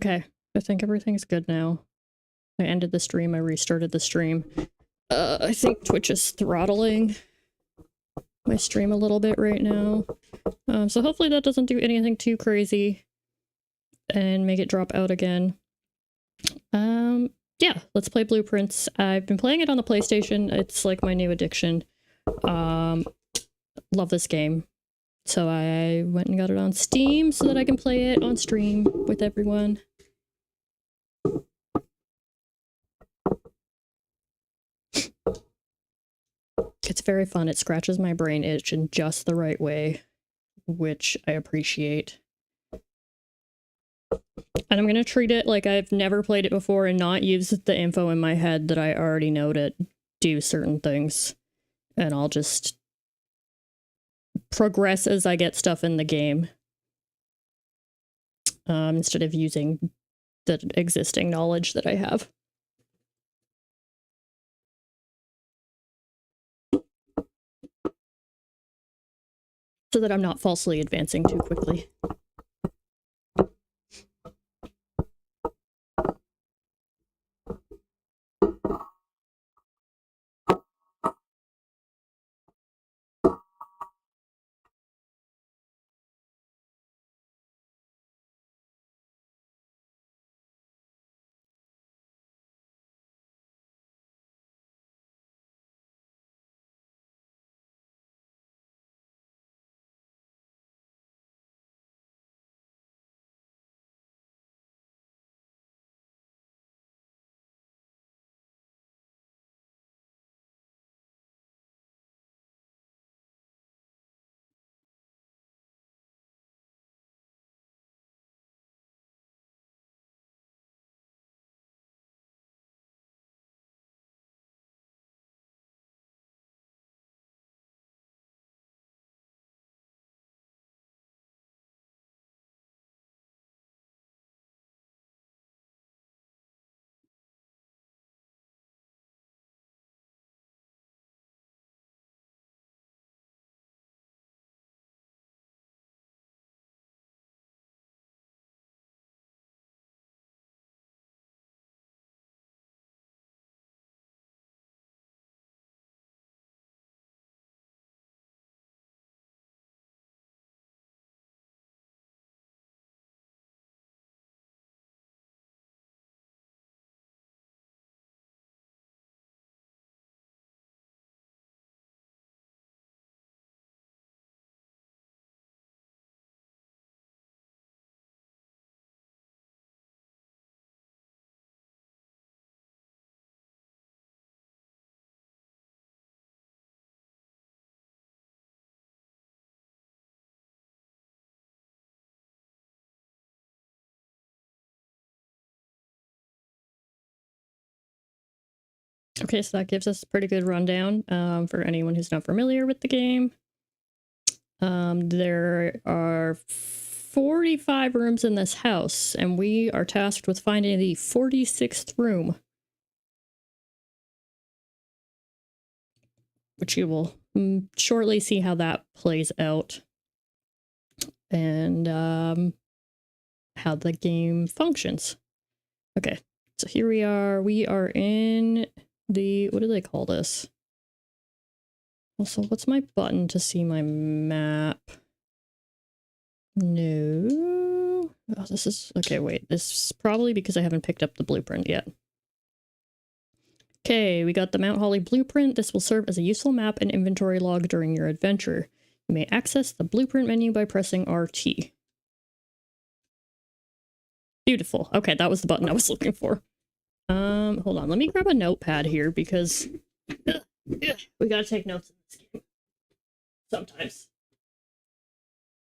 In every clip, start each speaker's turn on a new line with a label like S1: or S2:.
S1: Okay, I think everything's good now. I ended the stream, I restarted the stream. I think Twitch is throttling my stream a little bit right now. So hopefully that doesn't do anything too crazy and make it drop out again. Yeah, let's play Blueprints. I've been playing it on the PlayStation. It's like my new addiction. Love this game. So I went and got it on Steam so that I can play it on stream with everyone. It's very fun. It scratches my brain itch in just the right way, which I appreciate. And I'm going to treat it like I've never played it before and not use the info in my head that I already know to do certain things. And I'll just progress as I get stuff in the game. Instead of using the existing knowledge that I have. So that I'm not falsely advancing too quickly. Okay, so that gives us a pretty good rundown for anyone who's not familiar with the game. There are 45 rooms in this house, and we are tasked with finding the 46th room. Which you will shortly see how that plays out. And how the game functions. Okay, so here we are. We are in the, what do they call this? Also, what's my button to see my map? No. Oh, this is, okay, wait. This is probably because I haven't picked up the blueprint yet. Okay, we got the Mount Holly blueprint. This will serve as a useful map and inventory log during your adventure. You may access the blueprint menu by pressing RT. Beautiful. Okay, that was the button I was looking for. Hold on. Let me grab a notepad here because we gotta take notes in this game. Sometimes.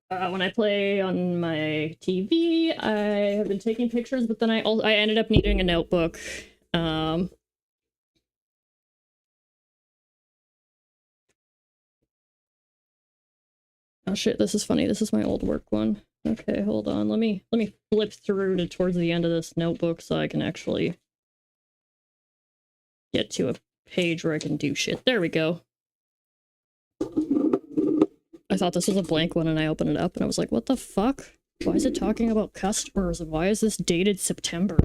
S1: When I play on my TV, I have been taking pictures, but then I ended up needing a notebook. Oh shit, this is funny. This is my old work one. Okay, hold on. Let me flip through to towards the end of this notebook so I can actually get to a page where I can do shit. There we go. I thought this was a blank one and I opened it up and I was like, what the fuck? Why is it talking about customers and why is this dated September?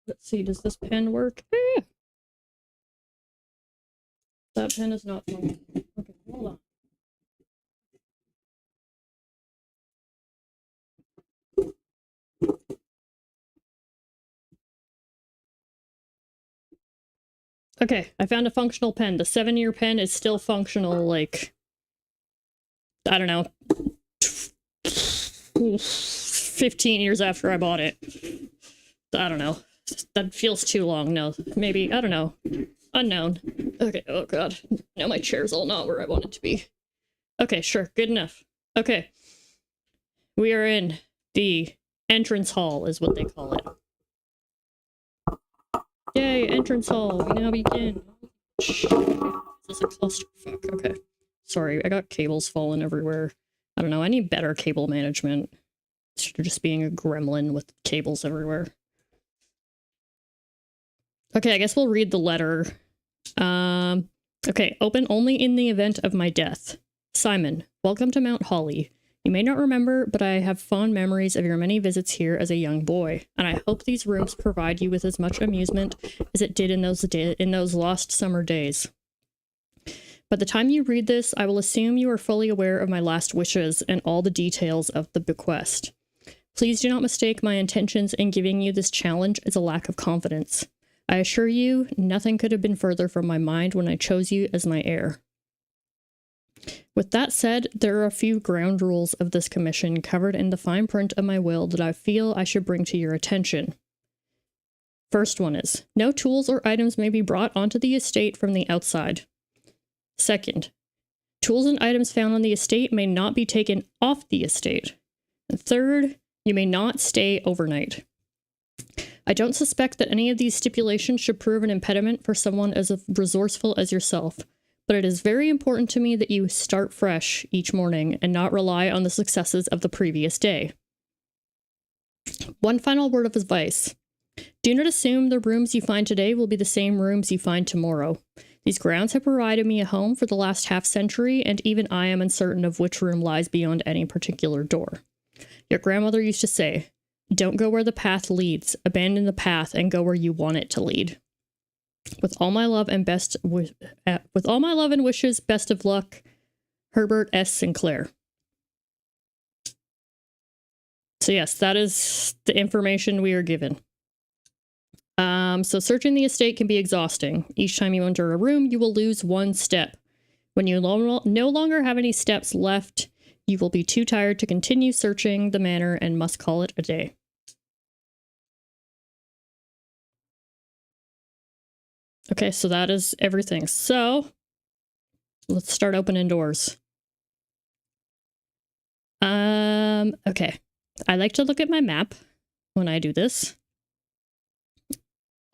S1: Let's see, does this pen work? That pen is not functioning. Okay, hold on. Okay, I found a functional pen. The 7-year pen is still functional, like, I don't know, 15 years after I bought it. I don't know. That feels too long. No, maybe, I don't know. Unknown. Okay, oh god. Now my chair's all not where I want it to be. Okay, sure, good enough. Okay. We are in the entrance hall, is what they call it. Yay, entrance hall. We now begin. Shh. This is a clusterfuck. Okay. Sorry, I got cables falling everywhere. I don't know, I need better cable management. Just being a gremlin with cables everywhere. Okay, I guess we'll read the letter. Okay, open only in the event of my death. Simon, welcome to Mount Holly. You may not remember, but I have fond memories of your many visits here as a young boy, and I hope these rooms provide you with as much amusement as it did in those lost summer days. By the time you read this, I will assume you are fully aware of my last wishes and all the details of the bequest. Please do not mistake my intentions in giving you this challenge as a lack of confidence. I assure you, nothing could have been further from my mind when I chose you as my heir. With that said, there are a few ground rules of this commission covered in the fine print of my will that I feel I should bring to your attention. First one is, no tools or items may be brought onto the estate from the outside. Second, tools and items found on the estate may not be taken off the estate. And third, you may not stay overnight. I don't suspect that any of these stipulations should prove an impediment for someone as resourceful as yourself, but it is very important to me that you start fresh each morning and not rely on the successes of the previous day. One final word of advice. Do not assume the rooms you find today will be the same rooms you find tomorrow. These grounds have provided me a home for the last half-century, and even I am uncertain of which room lies beyond any particular door. Your grandmother used to say, don't go where the path leads, abandon the path and go where you want it to lead. With all my love and wishes, best of luck, Herbert S. Sinclair. So yes, that is the information we are given. So searching the estate can be exhausting. Each time you enter a room, you will lose one step. When you no longer have any steps left, you will be too tired to continue searching the manor and must call it a day. Okay, so that is everything. So let's start opening doors. Okay. I like to look at my map when I do this.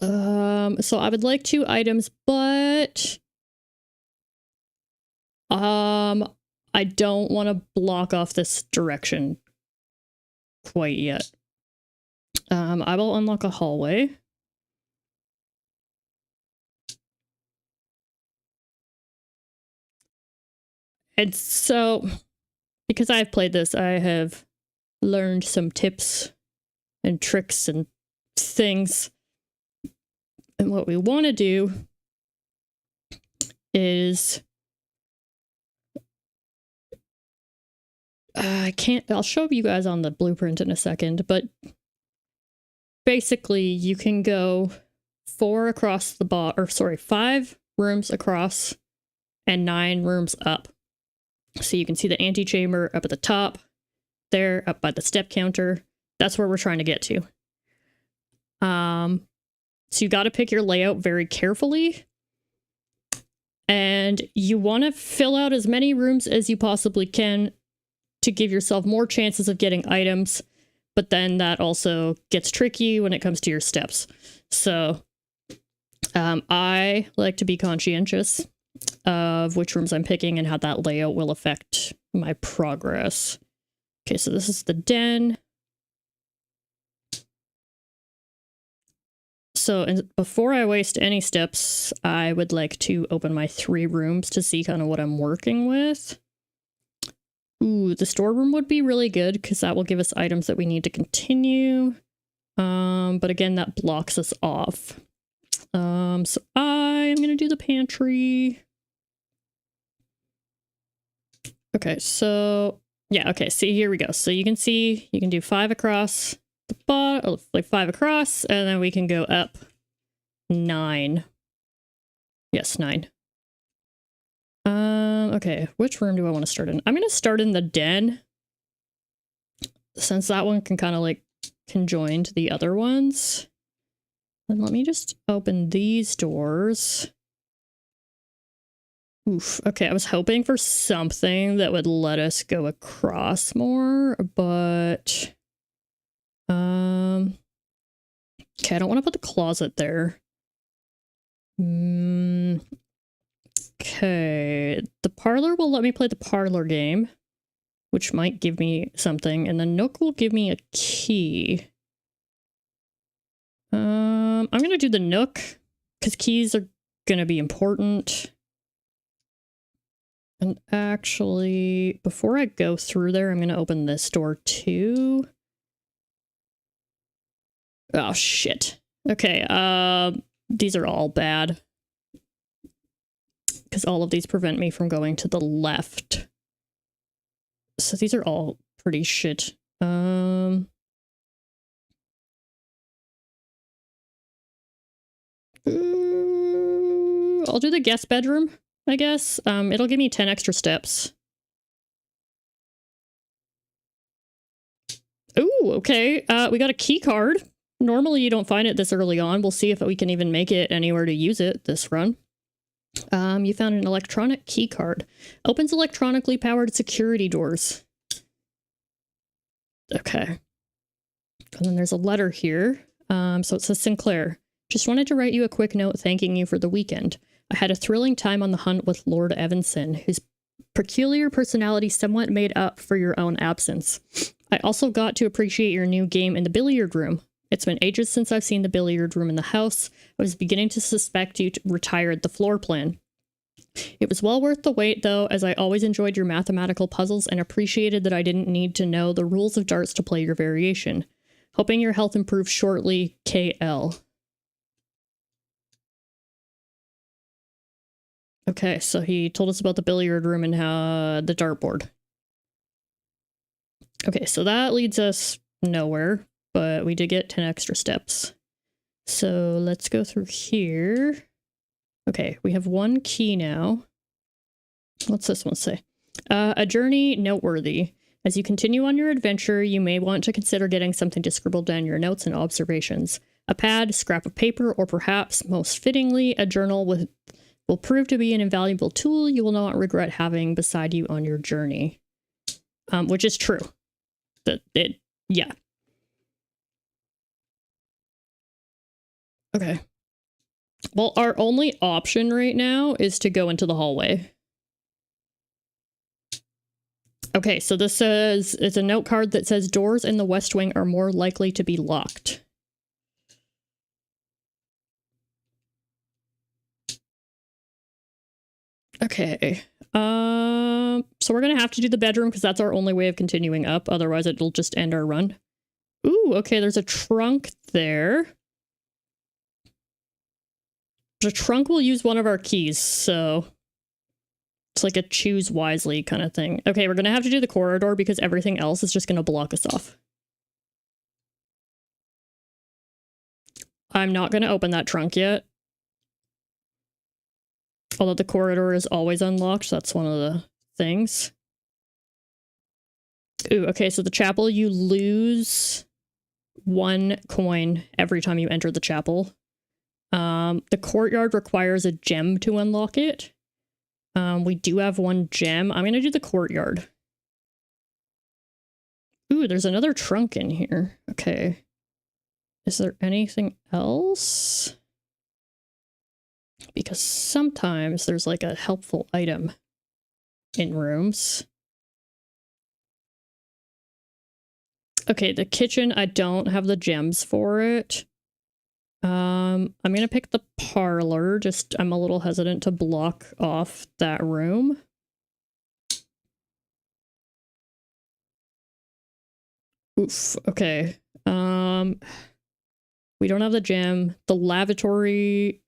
S1: So I would like 2 items, but I don't want to block off this direction quite yet. I will unlock a hallway. And so, because I've played this, I have learned some tips and tricks and things. And what we want to do is I'll show you guys on the blueprint in a second, but basically you can go 5 rooms across and 9 rooms up. So you can see the antechamber up at the top, there, up by the step counter. That's where we're trying to get to. So you got to pick your layout very carefully. And you want to fill out as many rooms as you possibly can to give yourself more chances of getting items. But then that also gets tricky when it comes to your steps. So I like to be conscientious of which rooms I'm picking and how that layout will affect my progress. Okay, so this is the den. So before I waste any steps, I would like to open my 3 rooms to see kind of what I'm working with. Ooh, the storeroom would be really good because that will give us items that we need to continue. But again, that blocks us off. So I am going to do the pantry. Okay, so yeah, okay, see, here we go. So you can see, you can do 5 across the bottom, like 5 across, and then we can go up 9. Yes, 9. Okay, which room do I want to start in? I'm going to start in the den, since that one can kind of like conjoin to the other ones. And let me just open these doors. Oof, okay, I was hoping for something that would let us go across more, but okay, I don't want to put the closet there. Okay, the parlor will let me play the parlor game, which might give me something, and the nook will give me a key. I'm gonna do the nook because keys are gonna be important. And actually, before I go through there, I'm gonna open this door too. Oh shit. Okay, these are all bad because all of these prevent me from going to the left. So these are all pretty shit. I'll do the guest bedroom, I guess. It'll give me 10 extra steps. Ooh, okay. We got a key card. Normally you don't find it this early on. We'll see if we can even make it anywhere to use it this run. You found an electronic key card. Opens electronically powered security doors. Okay. And then there's a letter here. So it says, Sinclair, just wanted to write you a quick note thanking you for the weekend. I had a thrilling time on the hunt with Lord Evanson, whose peculiar personality somewhat made up for your own absence. I also got to appreciate your new game in the billiard room. It's been ages since I've seen the billiard room in the house. I was beginning to suspect you retired the floor plan. It was well worth the wait, though, as I always enjoyed your mathematical puzzles and appreciated that I didn't need to know the rules of darts to play your variation. Hoping your health improves shortly, KL. Okay, so he told us about the billiard room and the dartboard. Okay, so that leads us nowhere, but we did get 10 extra steps. So let's go through here. Okay, we have 1 key now. What's this one say? A journey noteworthy. As you continue on your adventure, you may want to consider getting something to scribble down your notes and observations. A pad, scrap of paper, or perhaps, most fittingly, a journal will prove to be an invaluable tool you will not regret having beside you on your journey. Which is true. Yeah. Okay. Well, our only option right now is to go into the hallway. Okay, so this says, it's a note card that says doors in the West Wing are more likely to be locked. Okay. So we're gonna have to do the bedroom because that's our only way of continuing up. Otherwise, it'll just end our run. Ooh, okay, there's a trunk there. The trunk will use one of our keys, so it's like a choose wisely kind of thing. Okay, we're gonna have to do the corridor because everything else is just gonna block us off. I'm not gonna open that trunk yet. Although the corridor is always unlocked, that's one of the things. Ooh, okay, so the chapel, you lose 1 coin every time you enter the chapel. The courtyard requires a gem to unlock it. We do have 1 gem. I'm gonna do the courtyard. Ooh, there's another trunk in here. Okay. Is there anything else? Because sometimes there's like a helpful item in rooms. Okay, the kitchen, I don't have the gems for it. I'm gonna pick the parlor. Just I'm a little hesitant to block off that room. Oof. Okay. We don't have the gym. The lavatory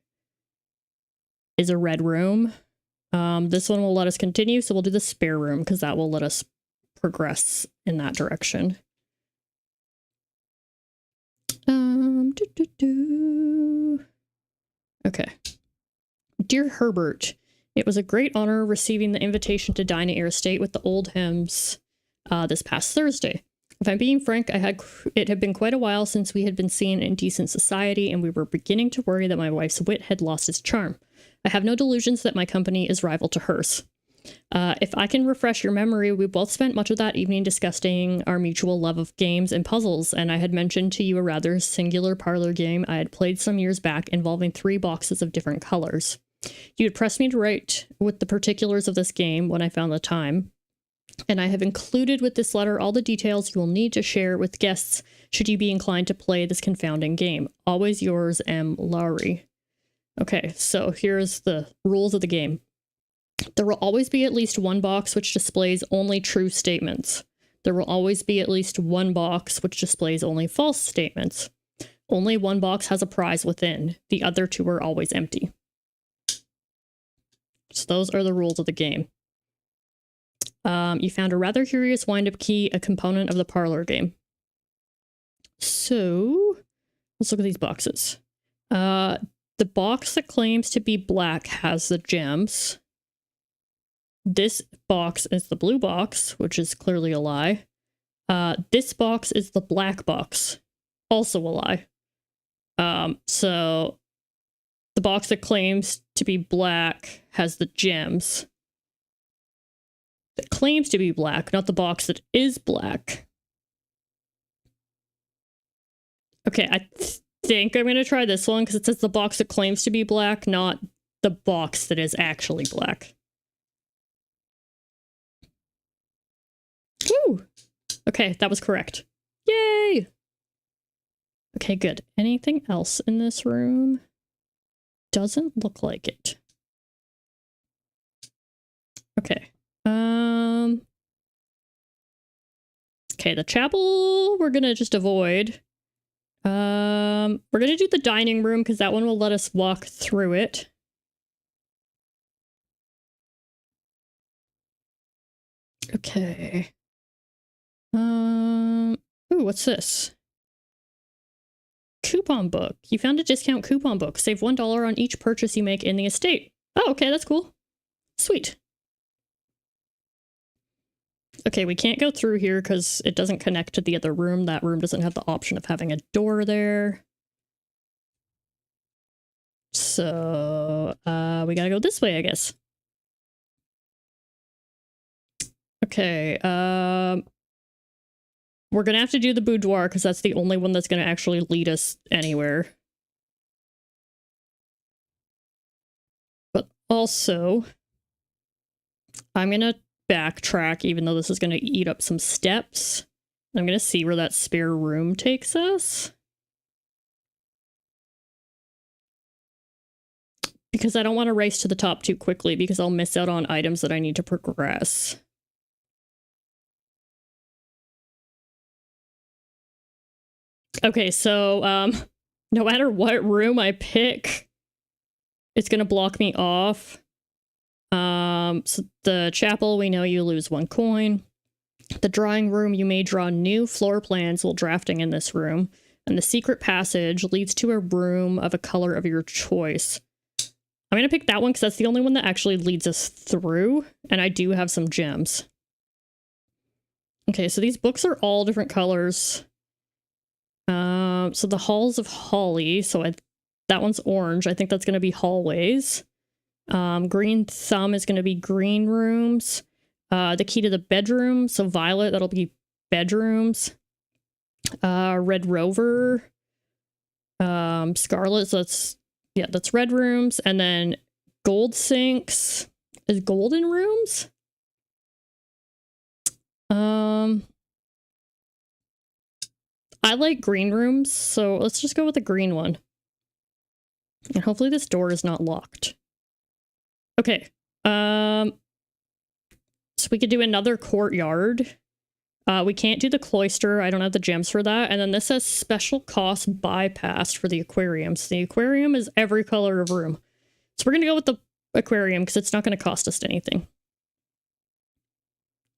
S1: is a red room. This one will let us continue, so we'll do the spare room because that will let us progress in that direction. Okay. Dear Herbert, it was a great honor receiving the invitation to dine at your estate with the old hymns this past Thursday. If I'm being frank, it had been quite a while since we had been seen in decent society, and we were beginning to worry that my wife's wit had lost its charm. I have no delusions that my company is rival to hers. If I can refresh your memory, we both spent much of that evening discussing our mutual love of games and puzzles, and I had mentioned to you a rather singular parlor game I had played some years back involving 3 boxes of different colors. You had pressed me to write with the particulars of this game when I found the time, and I have included with this letter all the details you will need to share with guests should you be inclined to play this confounding game. Always yours, M. Lowry. Okay, so here's the rules of the game. There will always be at least one box which displays only true statements. There will always be at least one box which displays only false statements. Only one box has a prize within. The other 2 are always empty. So those are the rules of the game. You found a rather curious wind-up key, a component of the parlor game. So, let's look at these boxes. The box that claims to be black has the gems. This box is the blue box, which is clearly a lie. This box is the black box, also a lie. So the box that claims to be black has the gems. That claims to be black, not the box that is black. Okay, I think I'm going to try this one because it says the box that claims to be black, not the box that is actually black. Woo! Okay, that was correct. Yay! Okay, good. Anything else in this room? Doesn't look like it. Okay. Okay, the chapel we're gonna just avoid. We're gonna do the dining room because that one will let us walk through it. Okay. Ooh, what's this? Coupon book. You found a discount coupon book. Save $1 on each purchase you make in the estate. Oh, okay, that's cool. Sweet. Okay, we can't go through here because it doesn't connect to the other room. That room doesn't have the option of having a door there. So, we gotta go this way, I guess. Okay, we're gonna have to do the boudoir because that's the only one that's gonna actually lead us anywhere. But also, I'm gonna backtrack even though this is gonna eat up some steps. I'm gonna see where that spare room takes us. Because I don't want to race to the top too quickly because I'll miss out on items that I need to progress. Okay, so no matter what room I pick, it's gonna block me off. So the chapel, we know you lose 1 coin. The drawing room, you may draw new floor plans while drafting in this room. And the secret passage leads to a room of a color of your choice. I'm gonna pick that one because that's the only one that actually leads us through, and I do have some gems. Okay, so these books are all different colors. So the Halls of Holly, so that one's orange. I think that's gonna be hallways. Green Thumb is gonna be green rooms. The Key to the Bedroom, so violet, that'll be bedrooms. Red Rover. Scarlet, so that's red rooms. And then Gold Sinks is golden rooms. I like green rooms, so let's just go with the green one. And hopefully this door is not locked. Okay. So we could do another courtyard. We can't do the cloister. I don't have the gems for that. And then this says special cost bypassed for the aquarium. So the aquarium is every color of room. So we're going to go with the aquarium because it's not going to cost us anything.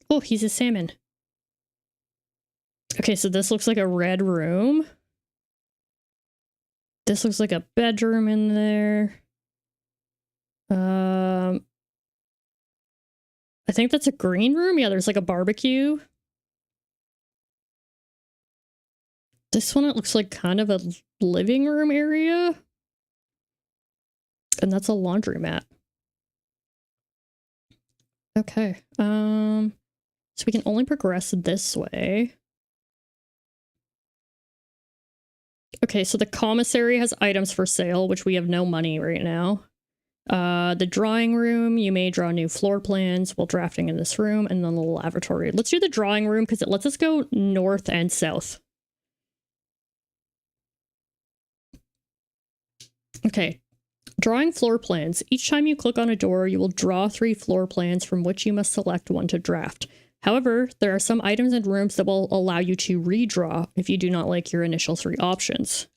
S1: Oh, he's a salmon. Okay, so this looks like a red room. This looks like a bedroom in there. I think that's a green room. Yeah, there's like a barbecue. This one, it looks like kind of a living room area. And that's a laundromat. Okay. So we can only progress this way. Okay, so the commissary has items for sale, which we have no money right now. The drawing room, you may draw new floor plans while drafting in this room, and then the lavatory. Let's do the drawing room because it lets us go north and south. Okay, drawing floor plans. Each time you click on a door, you will draw 3 floor plans from which you must select one to draft. However, there are some items and rooms that will allow you to redraw if you do not like your initial 3 options.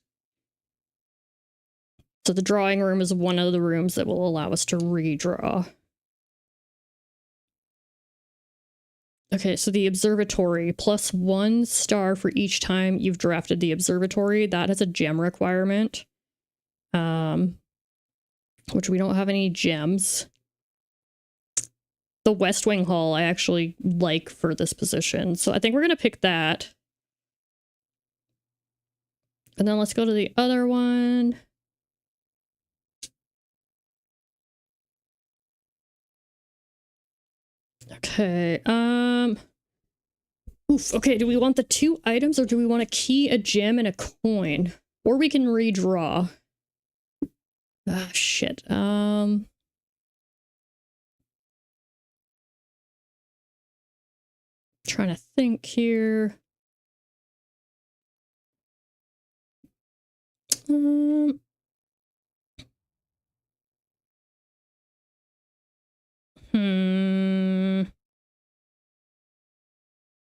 S1: So the drawing room is one of the rooms that will allow us to redraw. Okay, so the observatory, plus 1 star for each time you've drafted the observatory. That has a gem requirement. Which we don't have any gems. The West Wing Hall I actually like for this position. So I think we're going to pick that. And then let's go to the other one. Okay, okay, do we want the 2 items or do we want a key, a gem, and a coin? Or we can redraw. Ah, shit. Trying to think here.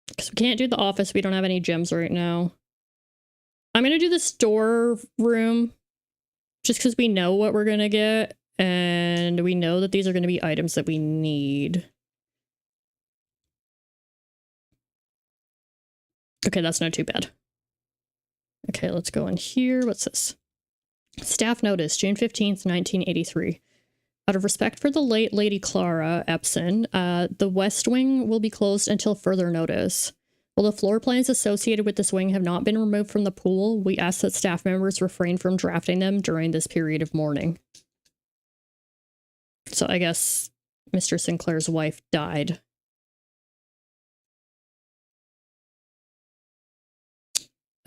S1: Because we can't do the office. We don't have any gems right now. I'm going to do the store room just because we know what we're going to get. And we know that these are going to be items that we need. Okay, that's not too bad. Okay, let's go in here. What's this? Staff notice, June 15th, 1983. Out of respect for the late Lady Clara Epson, the West Wing will be closed until further notice. While the floor plans associated with this wing have not been removed from the pool, we ask that staff members refrain from drafting them during this period of mourning. So I guess Mr. Sinclair's wife died.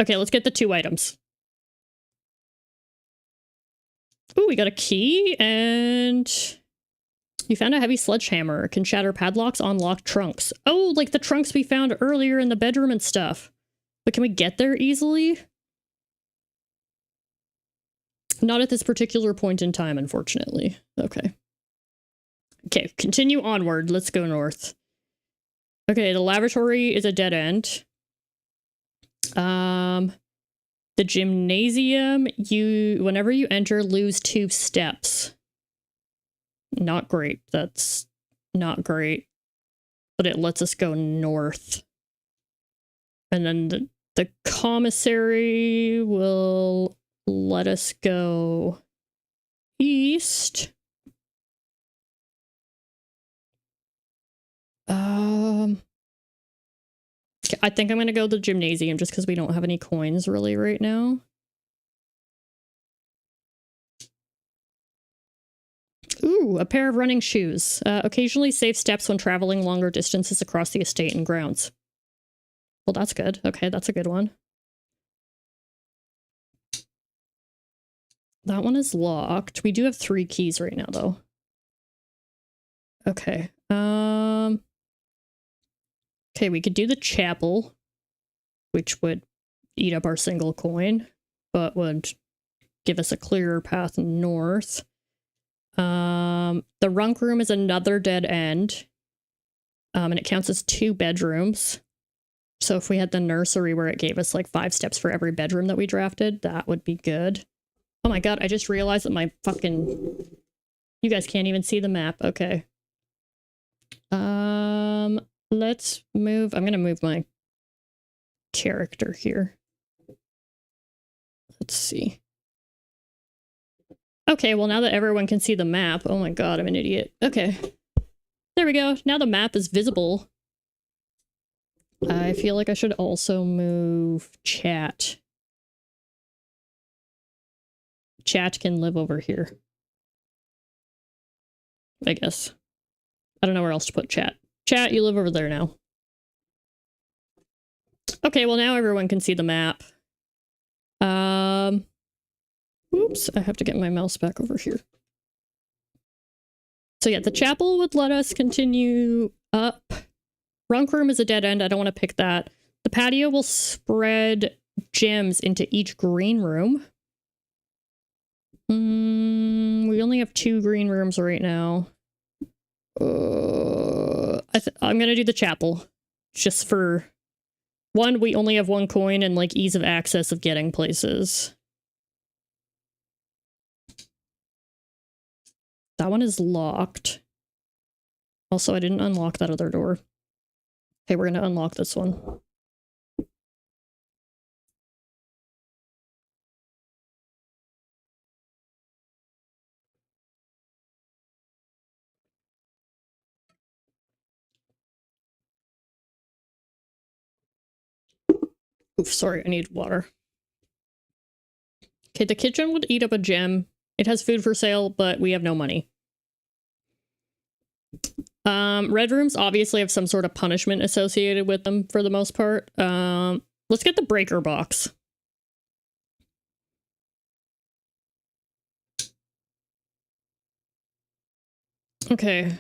S1: Okay, let's get the 2 items. Ooh, we got a key, and you found a heavy sledgehammer. It can shatter padlocks on locked trunks. Oh, like the trunks we found earlier in the bedroom and stuff. But can we get there easily? Not at this particular point in time, unfortunately. Okay. Okay, continue onward. Let's go north. Okay, the lavatory is a dead end. The gymnasium, whenever you enter, lose 2 steps. Not great. That's not great. But it lets us go north. And then the commissary will let us go east. I think I'm going to go to the gymnasium just because we don't have any coins really right now. Ooh, a pair of running shoes. Occasionally safe steps when traveling longer distances across the estate and grounds. Well, that's good. Okay, that's a good one. That one is locked. We do have 3 keys right now, though. Okay. Okay, we could do the chapel, which would eat up our single coin, but would give us a clearer path north. The runk room is another dead end. And it counts as 2 bedrooms. So if we had the nursery where it gave us like 5 steps for every bedroom that we drafted, that would be good. Oh my god, I just realized that my fucking... You guys can't even see the map. Okay. Let's move... I'm gonna move my character here. Let's see. Okay, well now that everyone can see the map... Oh my god, I'm an idiot. Okay. There we go. Now the map is visible. I feel like I should also move chat. Chat can live over here. I guess. I don't know where else to put chat. Chat, you live over there now. Okay, well now everyone can see the map. Oops, I have to get my mouse back over here. So yeah, the chapel would let us continue up. Runk room is a dead end. I don't want to pick that. The patio will spread gems into each green room. We only have 2 green rooms right now. I'm going to do the chapel. Just for... 1, we only have 1 coin and like ease of access of getting places. That one is locked. Also, I didn't unlock that other door. Okay, we're gonna unlock this one. Oof, sorry, I need water. Okay, the kitchen would eat up a gem. It has food for sale, but we have no money. Red rooms obviously have some sort of punishment associated with them for the most part. Let's get the breaker box. Okay.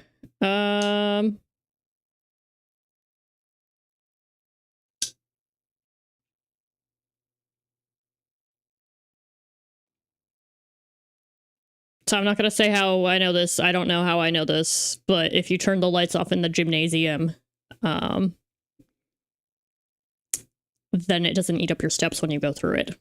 S1: So I'm not going to say how I know this. I don't know how I know this, but if you turn the lights off in the gymnasium, then it doesn't eat up your steps when you go through it.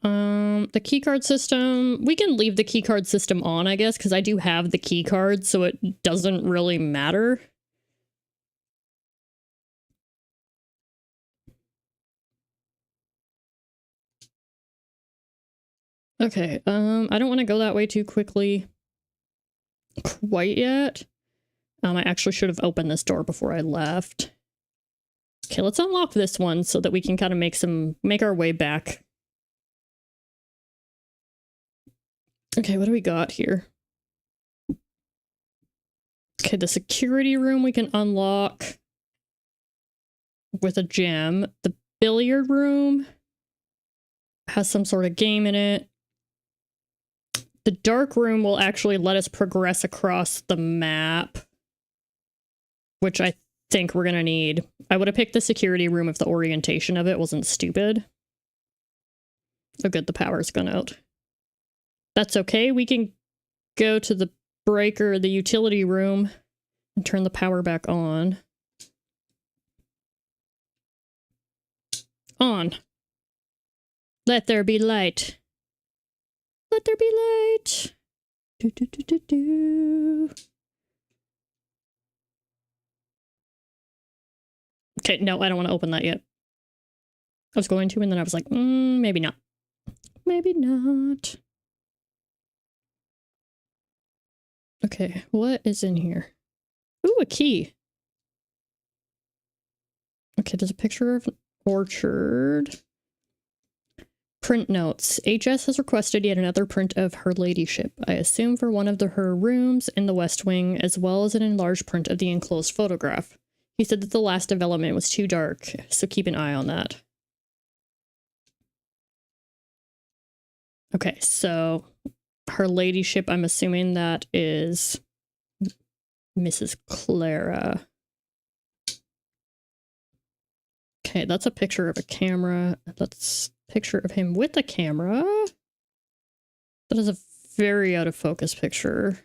S1: The keycard system, we can leave the keycard system on, I guess, because I do have the keycard, so it doesn't really matter. Okay, I don't want to go that way too quickly quite yet. I actually should have opened this door before I left. Okay, let's unlock this one so that we can kind of make our way back. Okay, what do we got here? Okay, the security room we can unlock with a gem. The billiard room has some sort of game in it. The dark room will actually let us progress across the map, which I think we're going to need. I would have picked the security room if the orientation of it wasn't stupid. Oh good, the power's gone out. That's okay, we can go to the breaker, the utility room, and turn the power back on. On. Let there be light. Let there be light. Do, do, do, do, do. Okay, no, I don't want to open that yet. I was going to, and then I was like, maybe not. Maybe not. Okay, what is in here? Ooh, a key. Okay, there's a picture of an orchard. Print notes. HS has requested yet another print of Her Ladyship. I assume for one of her rooms in the West Wing, as well as an enlarged print of the enclosed photograph. He said that the last development was too dark, so keep an eye on that. Okay, so Her Ladyship, I'm assuming that is Mrs. Clara. Okay, that's a picture of a camera. That's a picture of him with a camera. That is a very out of focus picture.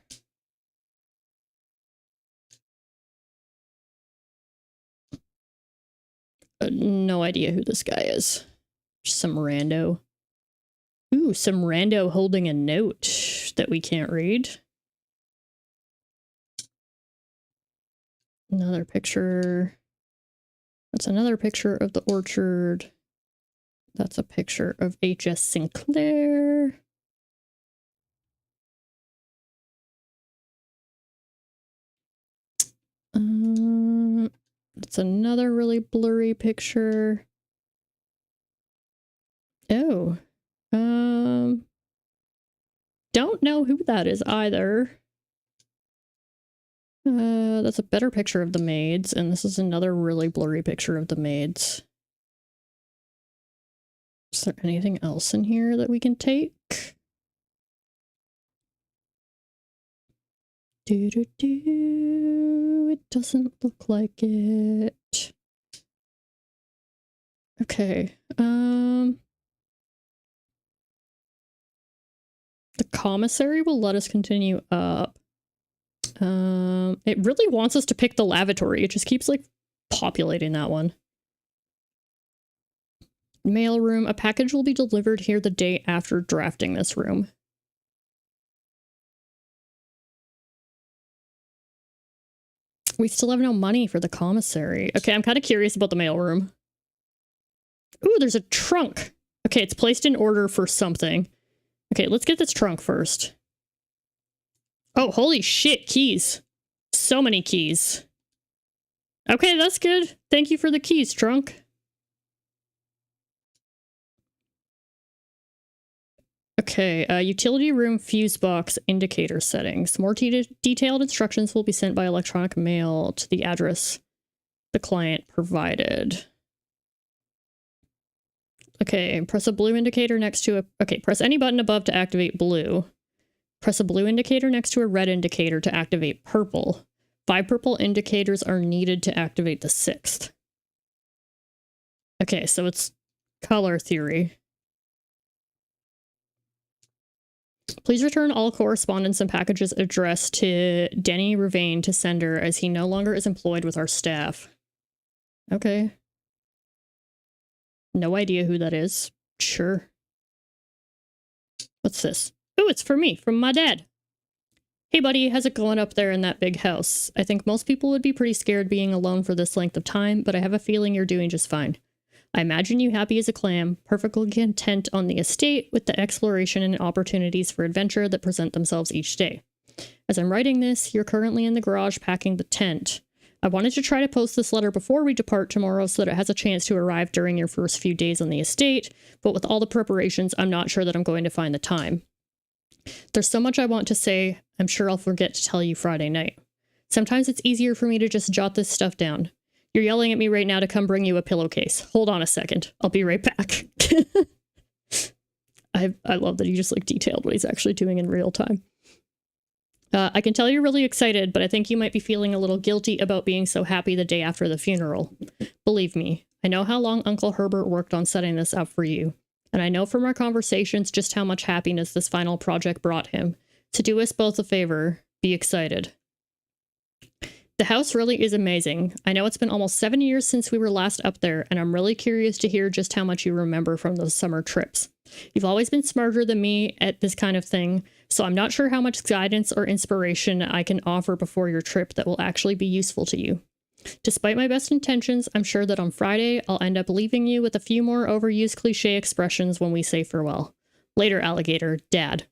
S1: No idea who this guy is. Just some rando. Ooh, some rando holding a note that we can't read. Another picture. That's another picture of the orchard. That's a picture of H.S. Sinclair. It's another really blurry picture. Oh. Don't know who that is either. That's a better picture of the maids, and this is another really blurry picture of the maids. Is there anything else in here that we can take? It doesn't look like it. Okay. The commissary will let us continue up. It really wants us to pick the lavatory. It just keeps like populating that one. Mail room. A package will be delivered here the day after drafting this room. We still have no money for the commissary. Okay, I'm kind of curious about the mailroom. Ooh, there's a trunk. Okay, it's placed in order for something. Okay, let's get this trunk first. Oh, holy shit, keys. So many keys. Okay, that's good. Thank you for the keys, trunk. Okay, utility room fuse box indicator settings. More detailed instructions will be sent by electronic mail to the address the client provided. Okay, press a blue indicator next to a... Okay, press any button above to activate blue. Press a blue indicator next to a red indicator to activate purple. 5 purple indicators are needed to activate the 6th. Okay, so it's color theory. Please return all correspondence and packages addressed to Denny Ravane to sender as he no longer is employed with our staff. Okay. No idea who that is. Sure. What's this? Oh, it's for me, from my dad. Hey buddy, how's it going up there in that big house? I think most people would be pretty scared being alone for this length of time, but I have a feeling you're doing just fine. I imagine you happy as a clam, perfectly content on the estate with the exploration and opportunities for adventure that present themselves each day. As I'm writing this, you're currently in the garage packing the tent. I wanted to try to post this letter before we depart tomorrow so that it has a chance to arrive during your first few days on the estate, but with all the preparations, I'm not sure that I'm going to find the time. There's so much I want to say, I'm sure I'll forget to tell you Friday night. Sometimes it's easier for me to just jot this stuff down. You're yelling at me right now to come bring you a pillowcase. Hold on a second. I'll be right back. I love that he just like detailed what he's actually doing in real time. I can tell you're really excited, but I think you might be feeling a little guilty about being so happy the day after the funeral. Believe me, I know how long Uncle Herbert worked on setting this up for you. And I know from our conversations just how much happiness this final project brought him. To do us both a favor, be excited. The house really is amazing. I know it's been almost 7 years since we were last up there, and I'm really curious to hear just how much you remember from those summer trips. You've always been smarter than me at this kind of thing, so I'm not sure how much guidance or inspiration I can offer before your trip that will actually be useful to you. Despite my best intentions, I'm sure that on Friday, I'll end up leaving you with a few more overused cliche expressions when we say farewell. Later, alligator, Dad.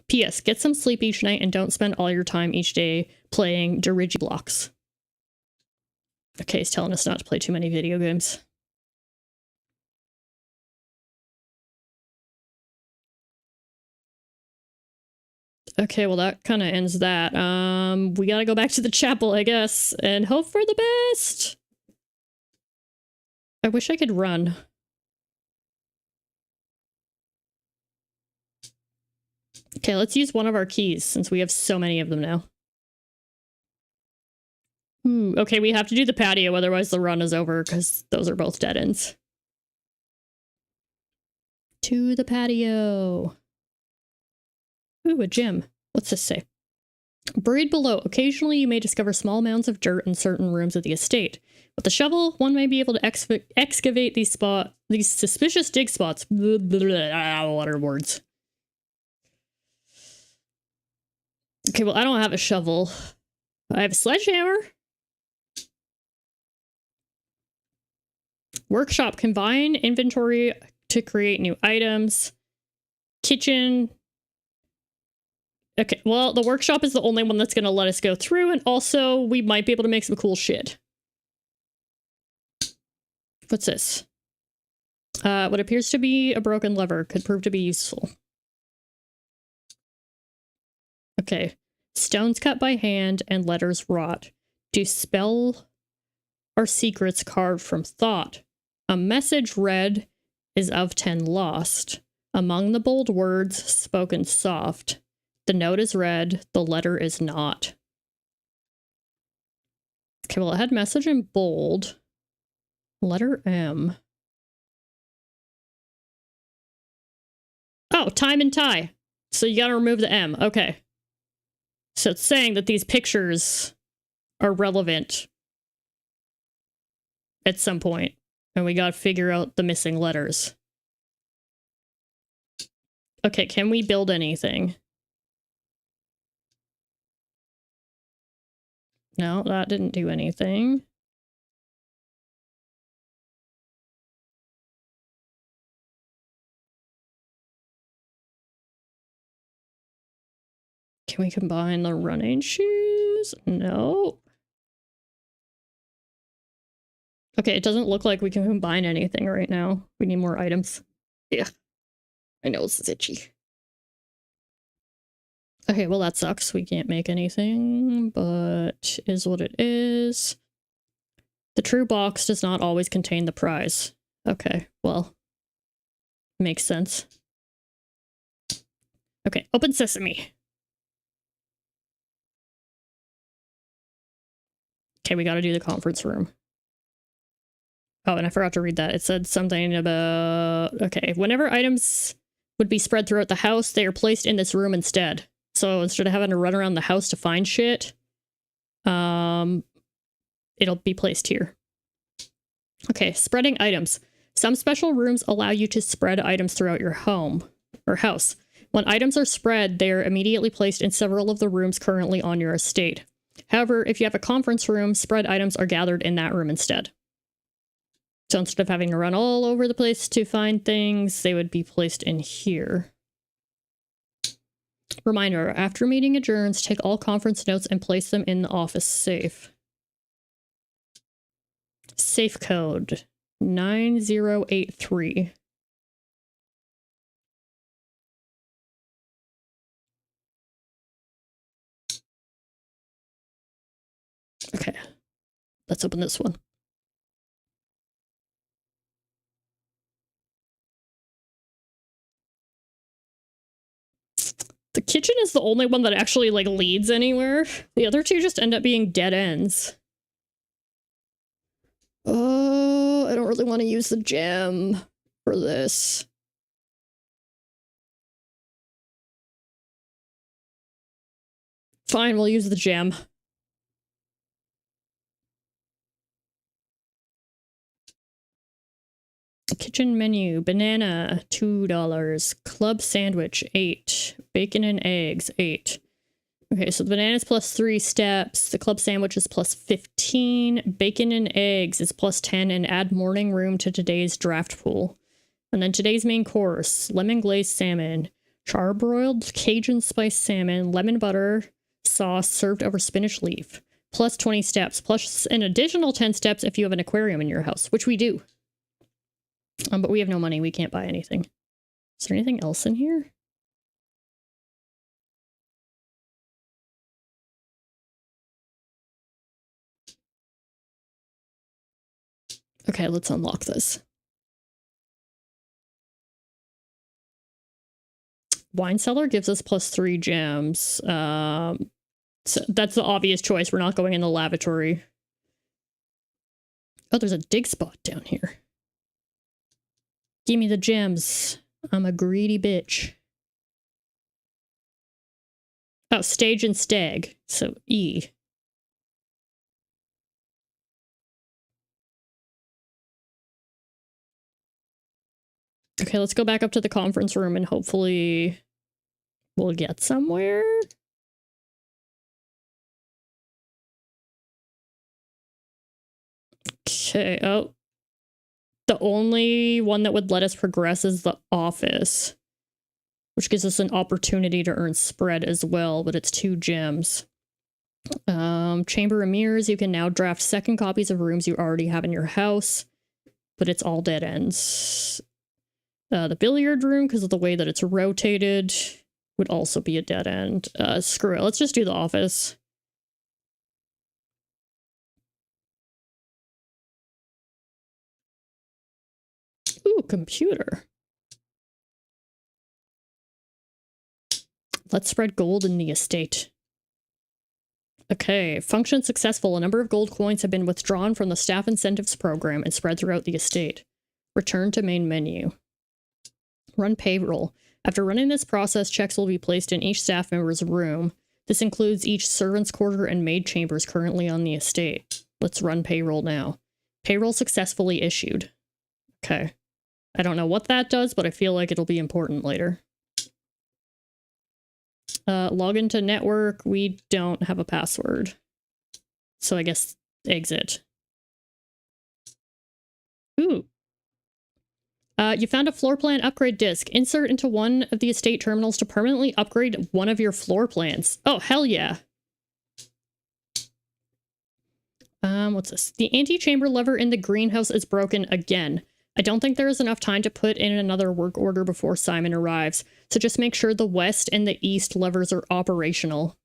S1: P.S. Get some sleep each night and don't spend all your time each day playing Dirigiblocks. Okay, he's telling us not to play too many video games. Okay, well that kind of ends that. We gotta go back to the chapel, I guess, and hope for the best. I wish I could run. Okay, let's use one of our keys since we have so many of them now. Ooh, okay, we have to do the patio, otherwise the run is over, because those are both dead ends. To the patio. Ooh, a gym. What's this say? Buried below, occasionally you may discover small mounds of dirt in certain rooms of the estate. With a shovel, one may be able to excavate these suspicious dig spots. Blah, blah, blah, water words. Okay, well, I don't have a shovel. I have a sledgehammer. Workshop, combine inventory to create new items. Kitchen. Okay, well, the workshop is the only one that's going to let us go through, and also we might be able to make some cool shit. What's this? What appears to be a broken lever could prove to be useful. Okay. Stones cut by hand and letters wrought. Do spell or secrets carved from thought. A message read is of 10 lost. Among the bold words spoken soft. The note is read, the letter is not. Okay, well, it had message in bold. Letter M. Oh, time and tie. So you gotta remove the M. Okay. So it's saying that these pictures are relevant at some point, and we gotta figure out the missing letters. Okay, can we build anything? No, that didn't do anything. Can we combine the running shoes? No. Okay, it doesn't look like we can combine anything right now. We need more items. Yeah. I know this is itchy. Okay, well that sucks. We can't make anything, but is what it is. The true box does not always contain the prize. Okay, well. Makes sense. Okay, open sesame. Okay, we gotta do the conference room. Oh, and I forgot to read that. It said something about... Okay, whenever items would be spread throughout the house, they are placed in this room instead. So instead of having to run around the house to find shit, it'll be placed here. Okay, spreading items. Some special rooms allow you to spread items throughout your home or house. When items are spread, they are immediately placed in several of the rooms currently on your estate. However, if you have a conference room, spread items are gathered in that room instead. So instead of having to run all over the place to find things, they would be placed in here. Reminder, after meeting adjourns, take all conference notes and place them in the office safe. Safe code 9083. Okay, let's open this one. The kitchen is the only one that actually, like, leads anywhere. The other two just end up being dead ends. Oh, I don't really want to use the gem for this. Fine, we'll use the gem. Kitchen menu, banana, $2. Club sandwich, 8. Bacon and eggs, 8. Okay, so the banana is plus 3 steps. The club sandwich is plus 15. Bacon and eggs is plus 10, and add morning room to today's draft pool. And then today's main course, lemon glazed salmon, charbroiled Cajun spiced salmon, lemon butter sauce served over spinach leaf. Plus 20 steps, plus an additional 10 steps if you have an aquarium in your house, which we do. But we have no money. We can't buy anything. Is there anything else in here? Okay, let's unlock this. Wine cellar gives us plus 3 gems. So that's the obvious choice. We're not going in the lavatory. Oh, there's a dig spot down here. Give me the gems. I'm a greedy bitch. Oh, stage and stag. So E. Okay, let's go back up to the conference room and hopefully we'll get somewhere. Okay, oh. The only one that would let us progress is the office, which gives us an opportunity to earn spread as well, but it's 2 gems. Chamber of Mirrors, you can now draft second copies of rooms you already have in your house, but it's all dead ends. The billiard room, because of the way that it's rotated, would also be a dead end. Screw it, let's just do the office. Ooh, computer. Let's spread gold in the estate. Okay, function successful. A number of gold coins have been withdrawn from the staff incentives program and spread throughout the estate. Return to main menu. Run payroll. After running this process, checks will be placed in each staff member's room. This includes each servant's quarter and maid chambers currently on the estate. Let's run payroll now. Payroll successfully issued. Okay. I don't know what that does, but I feel like it'll be important later. Log into network. We don't have a password. So I guess exit. Ooh. You found a floor plan upgrade disc. Insert into one of the estate terminals to permanently upgrade one of your floor plans. Oh, hell yeah. What's this? The antechamber lever in the greenhouse is broken again. I don't think there is enough time to put in another work order before Simon arrives, so just make sure the west and the east levers are operational.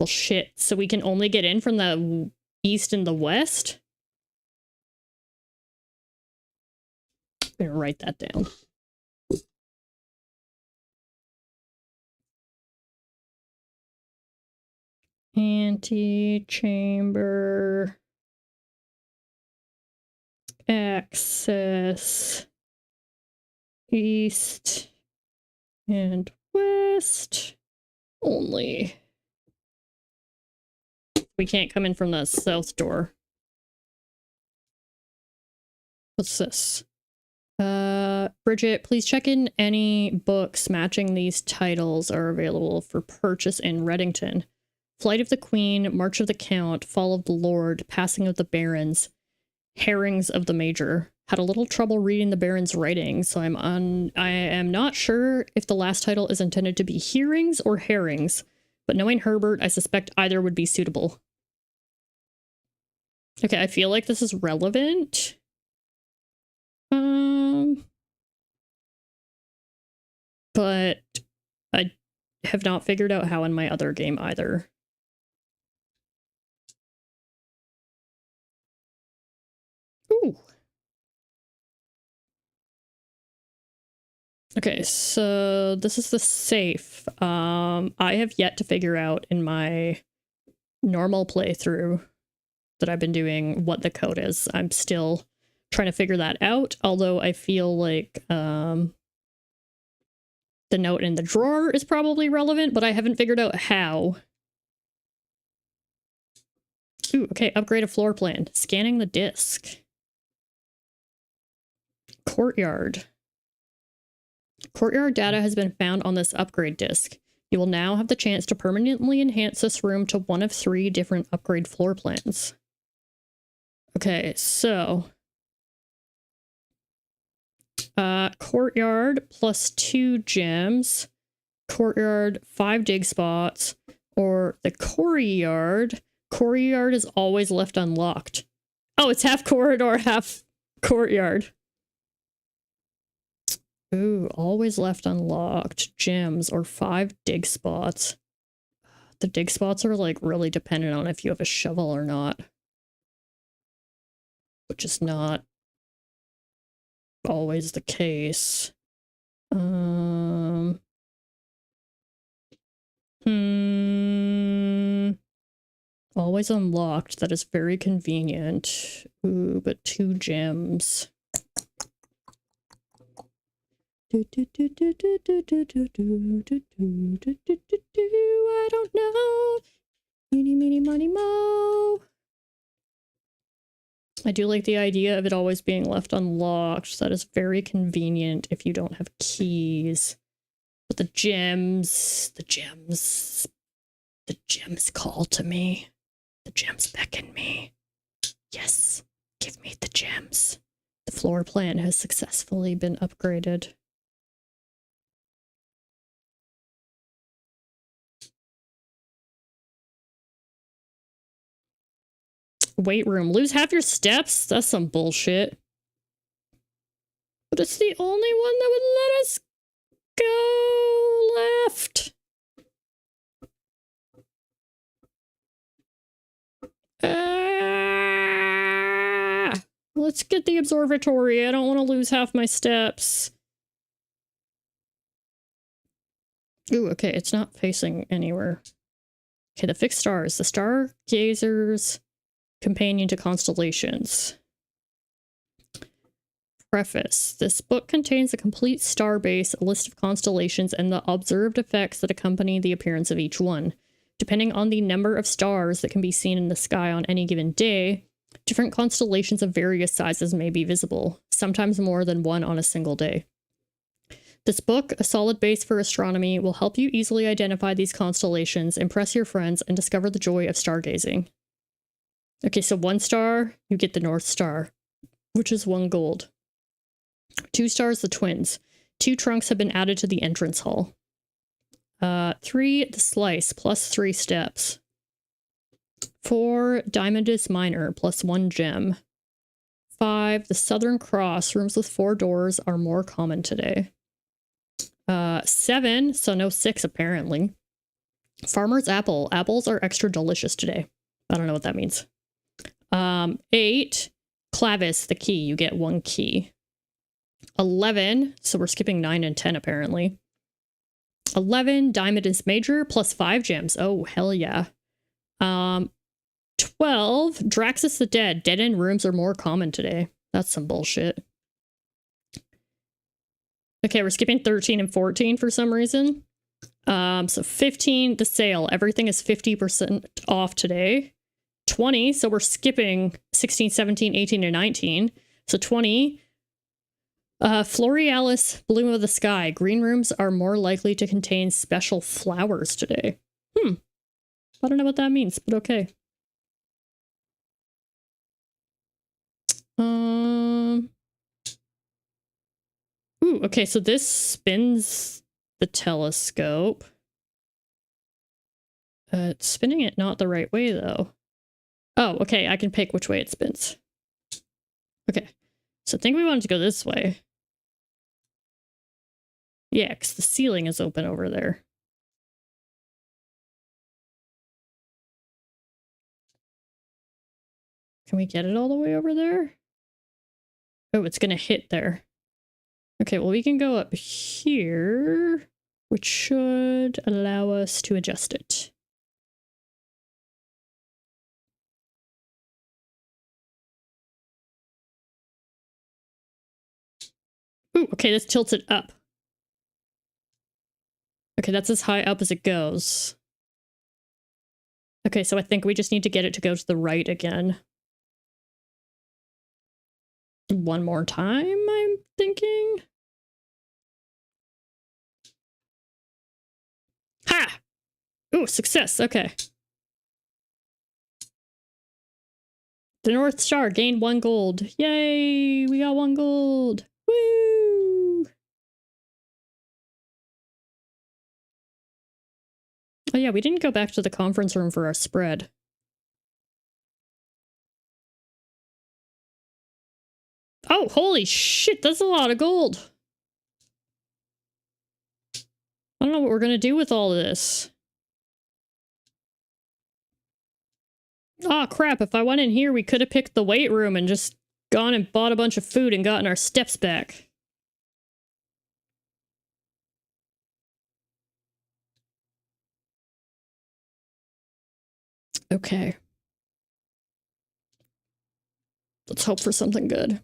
S1: Well, shit. So we can only get in from the east and the west? I'm gonna write that down. Antechamber access east and west only. We can't come in from the south door. What's this? Bridget, please check in any books matching these titles are available for purchase in Reddington. Flight of the Queen, March of the Count, Fall of the Lord, Passing of the Barons, Herrings of the Major. Had a little trouble reading the Baron's writing, so I am not sure if the last title is intended to be hearings or herrings, but knowing Herbert, I suspect either would be suitable. Okay, I feel like this is relevant. But I have not figured out how in my other game either. Ooh. Okay, so this is the safe. I have yet to figure out in my normal playthrough that I've been doing what the code is. I'm still trying to figure that out, although I feel like the note in the drawer is probably relevant, but I haven't figured out how. Ooh, okay, upgrade a floor plan. Scanning the disc. Courtyard. Courtyard data has been found on this upgrade disc. You will now have the chance to permanently enhance this room to one of 3 different upgrade floor plans. Okay, so courtyard plus 2 gems, courtyard 5 dig spots, or the courtyard. Courtyard is always left unlocked. Oh, it's half corridor, half courtyard. Ooh, always left unlocked. Gems or 5 dig spots. The dig spots are like really dependent on if you have a shovel or not. Which is not always the case. Always unlocked. That is very convenient. Ooh, but 2 gems. I don't know. Meeny, meeny, money, mo. I do like the idea of it always being left unlocked. That is very convenient if you don't have keys. But the gems call to me. The gems beckon me. Yes, give me the gems. The floor plan has successfully been upgraded. Weight room. Lose half your steps? That's some bullshit. But it's the only one that would let us go left. Let's get the observatory. I don't want to lose half my steps. Ooh, okay, it's not facing anywhere. Okay, the fixed stars. The stargazer's companion to constellations. Preface. This book contains a complete star base, a list of constellations, and the observed effects that accompany the appearance of each one. Depending on the number of stars that can be seen in the sky on any given day, different constellations of various sizes may be visible, sometimes more than one on a single day. This book, a solid base for astronomy, will help you easily identify these constellations, impress your friends, and discover the joy of stargazing. Okay, so 1 star, you get the North Star, which is 1 gold. 2 stars, the twins. 2 trunks have been added to the entrance hall. 3, the slice, plus 3 steps. 4, Diamondus Minor, plus 1 gem. 5, the Southern Cross, rooms with 4 doors are more common today. 7, so no 6 apparently. Farmer's Apple, apples are extra delicious today. I don't know what that means. 8, Clavis, the key, you get 1 key. 11, so we're skipping 9 and 10 apparently. 11, Diamondus Major, plus 5 gems. Oh, hell yeah. 12, Draxus the Dead. Dead-end rooms are more common today. That's some bullshit. Okay, we're skipping 13 and 14 for some reason. So 15, the sale. Everything is 50% off today. 20, so we're skipping 16, 17, 18, and 19. So 20, Florealis, Bloom of the Sky. Green rooms are more likely to contain special flowers today. I don't know what that means, but okay. Ooh, okay, so this spins the telescope. It's spinning it not the right way, though. Oh, okay, I can pick which way it spins. Okay, so I think we wanted to go this way. Yeah, because the ceiling is open over there. Can we get it all the way over there? Oh, it's gonna hit there. Okay, well, we can go up here, which should allow us to adjust it. Ooh, okay, this tilts it up. Okay, that's as high up as it goes. Okay, so I think we just need to get it to go to the right again. One more time, I'm thinking. Ha! Ooh, success, okay. The North Star gained 1 gold. Yay! We got 1 gold. Woo! Oh yeah, we didn't go back to the conference room for our spread. Oh, holy shit, that's a lot of gold. I don't know what we're gonna do with all of this. Oh crap, if I went in here, we could have picked the weight room and just gone and bought a bunch of food and gotten our steps back. Okay. Let's hope for something good.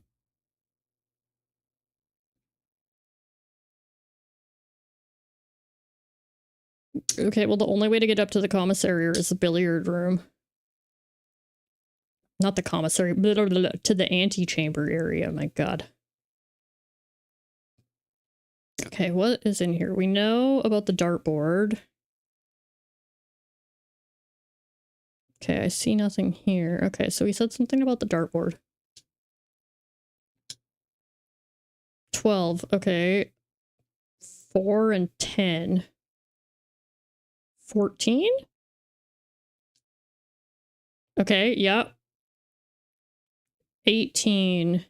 S1: Okay, well, the only way to get up to the commissary is the billiard room. Not the commissary, to the antechamber area. My God. Okay, what is in here? We know about the dartboard. Okay, I see nothing here. Okay, so he said something about the dartboard. 12, okay. 4 and 10. 14? Okay, yep. 18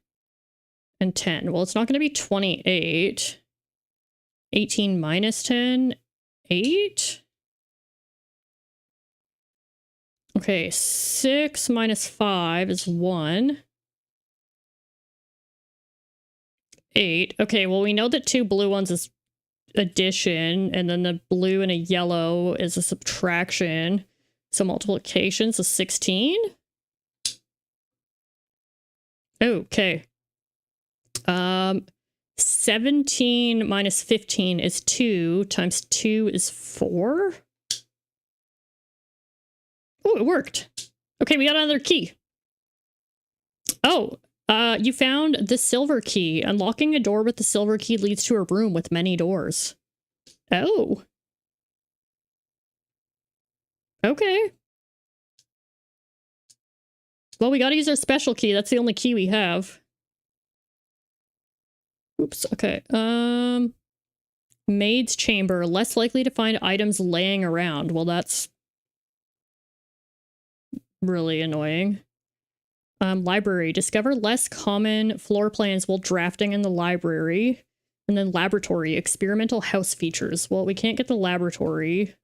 S1: and 10. Well, it's not going to be 28. 18 minus 10, 8? Okay, 6 minus 5 is 1. 8. Okay, well, we know that 2 blue ones is addition, and then the blue and a yellow is a subtraction. So multiplication, so 16? Okay. 17 minus 15 is 2, times 2 is 4? Oh, it worked. Okay, we got another key. Oh, you found the silver key. Unlocking a door with the silver key leads to a room with many doors. Oh. Okay. Well, we gotta use our special key. That's the only key we have. Oops, okay. Maid's chamber. Less likely to find items laying around. Well, that's really annoying. Library. Discover less common floor plans while drafting in the library. And then laboratory. Experimental house features. Well, we can't get the laboratory.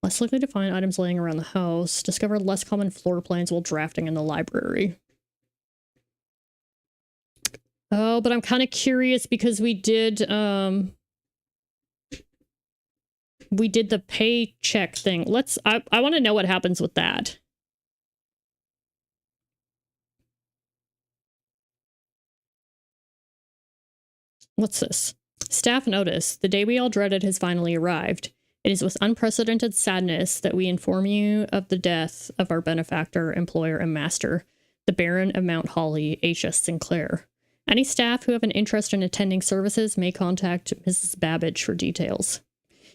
S1: Less likely to find items laying around the house. Discover less common floor plans while drafting in the library. Oh, but I'm kind of curious because we did the paycheck thing. I want to know what happens with that. What's this? Staff notice. The day we all dreaded has finally arrived. It is with unprecedented sadness that we inform you of the death of our benefactor, employer, and master, the Baron of Mount Holly, H.S. Sinclair. Any staff who have an interest in attending services may contact Mrs. Babbage for details.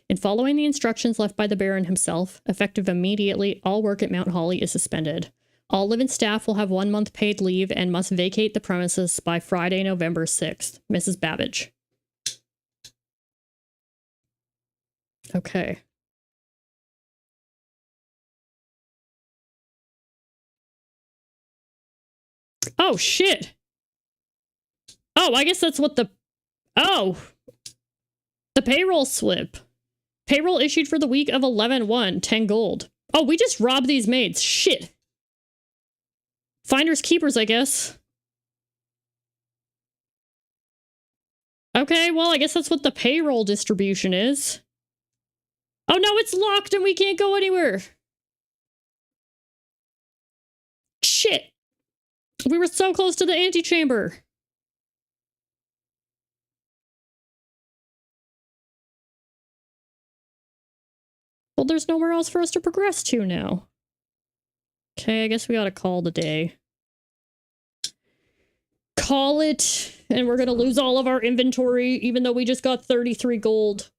S1: In following the instructions left by the Baron himself, effective immediately, all work at Mount Holly is suspended. All live-in staff will have 1 month paid leave and must vacate the premises by Friday, November 6th. Mrs. Babbage. Okay. Oh, shit. Oh, I guess that's what the... Oh. The payroll slip. Payroll issued for the week of 11/1, 10 gold. Oh, we just robbed these maids. Shit. Finders keepers, I guess. Okay, well, I guess that's what the payroll distribution is. Oh no, it's locked and we can't go anywhere. Shit. We were so close to the antechamber. Well, there's nowhere else for us to progress to now. Okay, I guess we gotta call the day. Call it, and we're gonna lose all of our inventory, even though we just got 33 gold.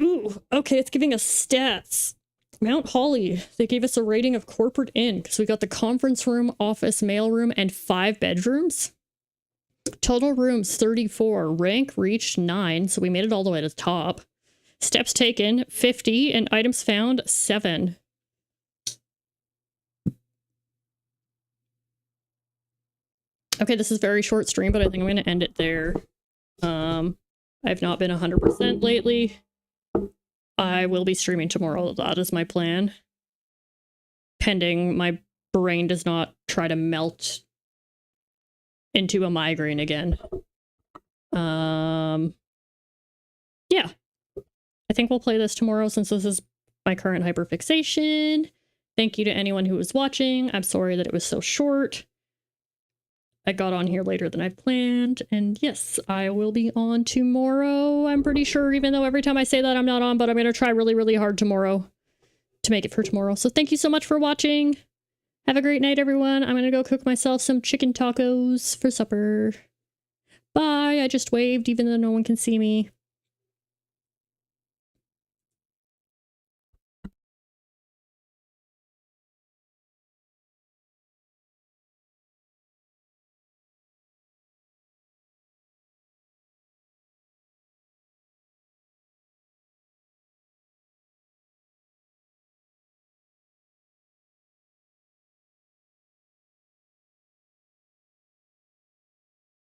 S1: Ooh, okay, it's giving us stats. Mount Holly, they gave us a rating of corporate inn, because we got the conference room, office, mail room, and 5 bedrooms. Total rooms, 34. Rank reached 9, so we made it all the way to the top. Steps taken, 50, and items found, 7. Okay, this is a very short stream, but I think I'm going to end it there. I've not been 100% lately. I will be streaming tomorrow. That is my plan. Pending my brain does not try to melt into a migraine again. Yeah. I think we'll play this tomorrow since this is my current hyperfixation. Thank you to anyone who was watching. I'm sorry that it was so short. I got on here later than I planned. And yes, I will be on tomorrow. I'm pretty sure, even though every time I say that I'm not on, but I'm going to try really, really hard tomorrow to make it for tomorrow. So thank you so much for watching. Have a great night, everyone. I'm going to go cook myself some chicken tacos for supper. Bye. I just waved even though no one can see me.